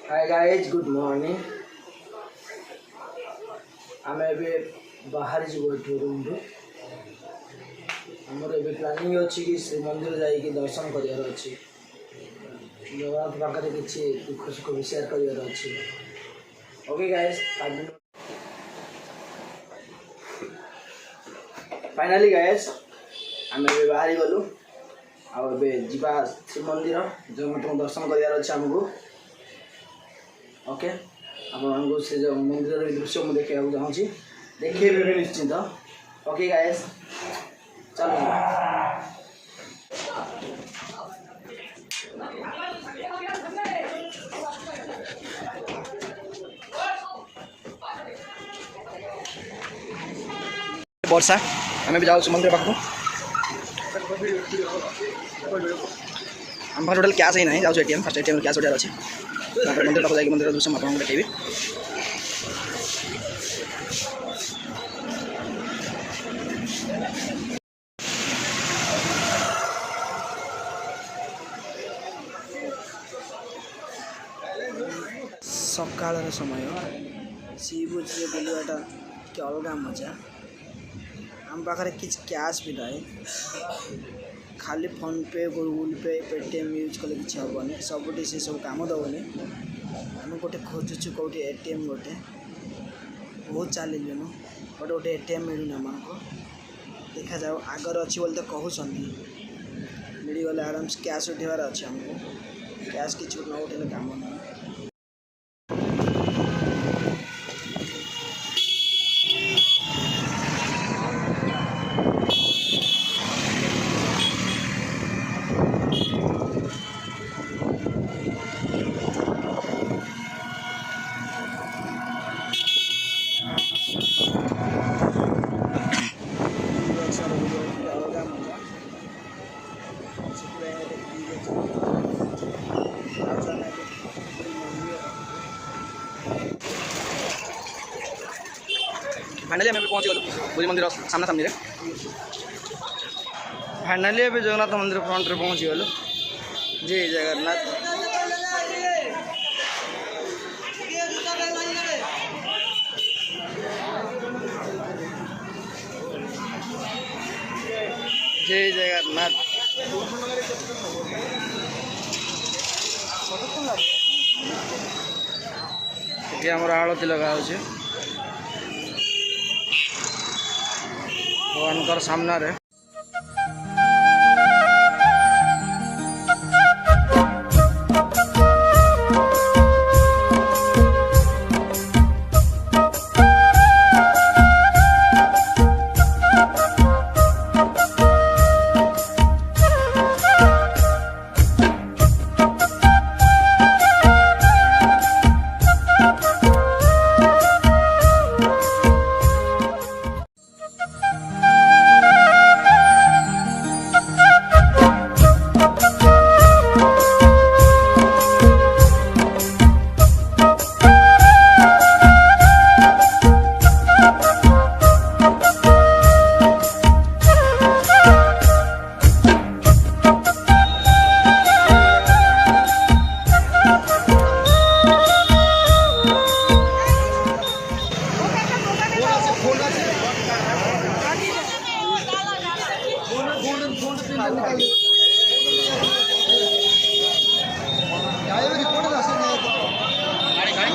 Hi guys, good morning. ଆମେ ଏବେ ବାହାରି ଯିବୁ ଏଠୁ ରୁମ୍ରୁ। ଆମର ଏବେ ପ୍ଲାନିଂ ଅଛି କି ଶ୍ରୀମନ୍ଦିର ଯାଇକି ଦର୍ଶନ କରିବାର ଅଛି। ଜଗନ୍ନାଥ ପାଖରେ କିଛି ଦୁଃଖ ସୁଖ ବି ସେୟାର କରିବାର ଅଛି। ଓକେ ଗାଇସ୍, ଫାଇନାଲି ଗାଇସ୍ ଆମେ ଏବେ ବାହାରି ଗଲୁ। ଆଉ ଏବେ ଯିବା ଶ୍ରୀମନ୍ଦିର, ଜଗନ୍ନାଥଙ୍କୁ ଦର୍ଶନ କରିବାର ଅଛି ଆମକୁ। ओके आपको से जो मंदिर दृश्य मुझे देखा चाहूँगी, देखिए भी निश्चिंत। ओके गाइस, चलो वर्षा आम भी जाऊँ मंदिर पाखु। आम टोटाल कैश ही ना जाऊँ एटीएम फर्स्ट एटीएम कैश उठार अच्छे मंदिर पाक जाकि मंदिर दृश्य आपको देखी। सकाल समय सी बीच बुलवाटा कि अलग मजा। आम पाखे किसी कैश भी ना, खाली फोन पे गूगल पे पेटीएम यूज कले कि हेनी, सबुठ से सब कम दबनी। आम गोटे खोजुचु कौटे एटीएम गोटे बहुत चलू बट गोटे एटीएम मिलूनी आम को देखा जाओ आगर अच्छी बोलते कहते मिलगले आराम से कैश उठार अच्छे आमको कैश किसी न उठे कम ना। फाइनाली आम पहुँची गलु बुद्ध मंदिर सामना सामने। फाइनाली अभी जगन्नाथ मंदिर फ्रंट रे पहुँची गलु। जय जगन्नाथ। जय जगन्नाथ। ये आमर आलती लगा भगवान सामना रे।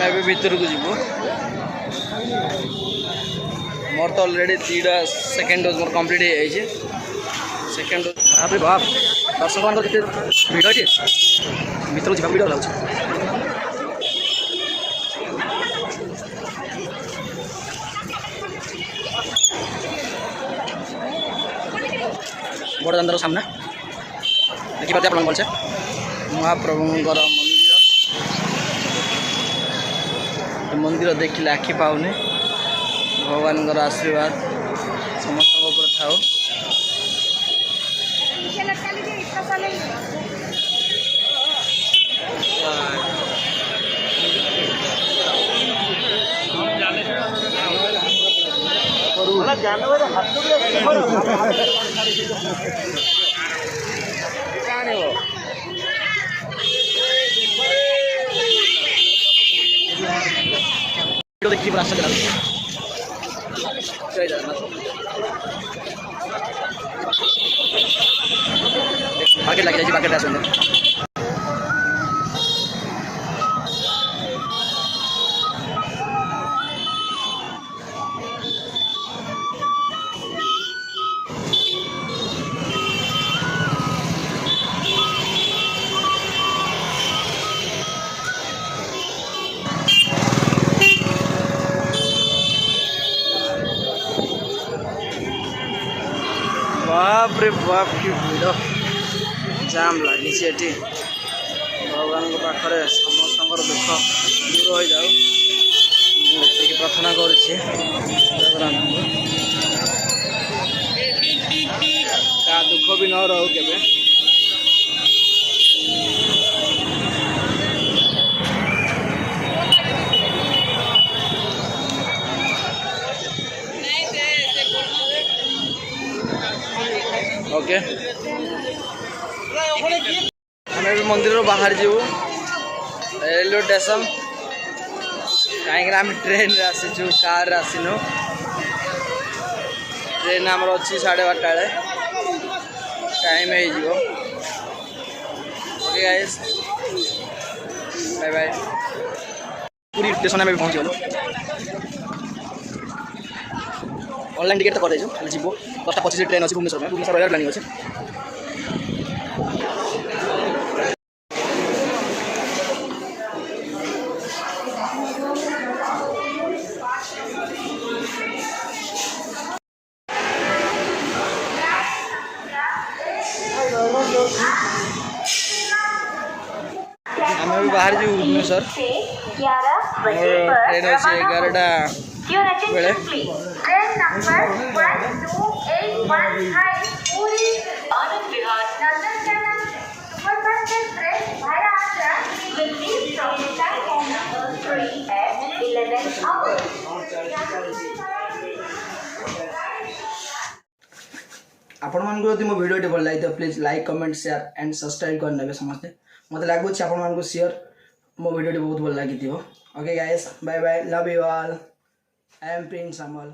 मैं भीतर को जीव मोर तो अलरेडी 3टा सेकेंड डोज मोर कंप्लीट हो जाए। सेकेंड डोज अरे बाप दर्शक मान भीड़ अच्छे भीतर को भीड़ लगे। बड़ दान सामना देखिए आप भलसे महाप्रभुंर मंदिर देखिले आखि पाऊनी। भगवान आशीर्वाद समस्त थाओ। वीडियो देखिए रास्ता चला जय जगन्नाथ मार्केट लगे जाइए मार्केट आसंदे बाप रे बाप की भिड़ जाम लगी भगवान पाखे समस्त दुख दूर हो जाऊ प्रार्थना कर दुख भी न रहू के ओके हमें भी मंदिर बाहर जीवु रेलवे स्टेशन कहीं ट्रेन रे आसीचु कार रे आसीनु ट्रेन आमर अच्छी 12:30 बेले टाइम हो ओके गाइस बाय बाय पूरी स्टेशन में पहुँच गलु ऑनलाइन टिकट तो कर खाली जीव 10:25 ट्रेन अच्छी भुवनेश्वर में भुवनेश्वर रहा प्लानिंग अच्छे आम भी बाहर जी भुवनेश्वर ट्रेन अच्छे 11टा बेले train number 1281 Puri Anand Vihar Nandankanan superfast express via Agra will leave from the platform number 3 at 11 hours. आपण मान को मो वीडियो भल लगे तो please like comment share and subscribe करने समस्ते मत लगुच आपण मान शेयर मो वीडियो बहुत भल लगी okay guys bye bye love you all I am Prince Amal.